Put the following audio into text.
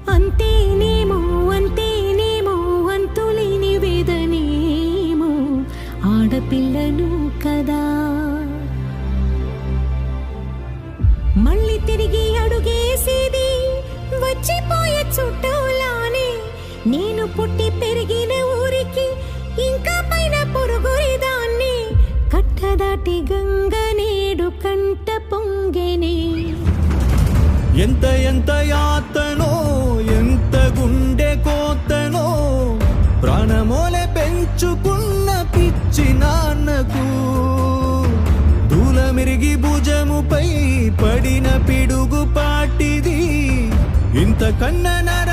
అంతేనేమో అంతేనేమో అంతులేని వేదనేమో ఆడపిల్లను కదా. మళ్ళీ తిరిగి అడుగేసేది వచ్చిపోయే చుట్టూలానే. నేను పుట్టి పెరిగిన ఊరికి ఇంకా పైన పొరుగురిదాన్ని. కట్టదాటి గంగ నేడు కంట పొంగెనే. ఎంత ఎంత యాతనో ఎంత గుండె కోతనో ప్రాణమోలే పెంచుకున్న పిచ్చి నాన్నకు దూలమిరిగి భుజముపై పడిన పిడుగు పాటిది ఇంత కన్న నర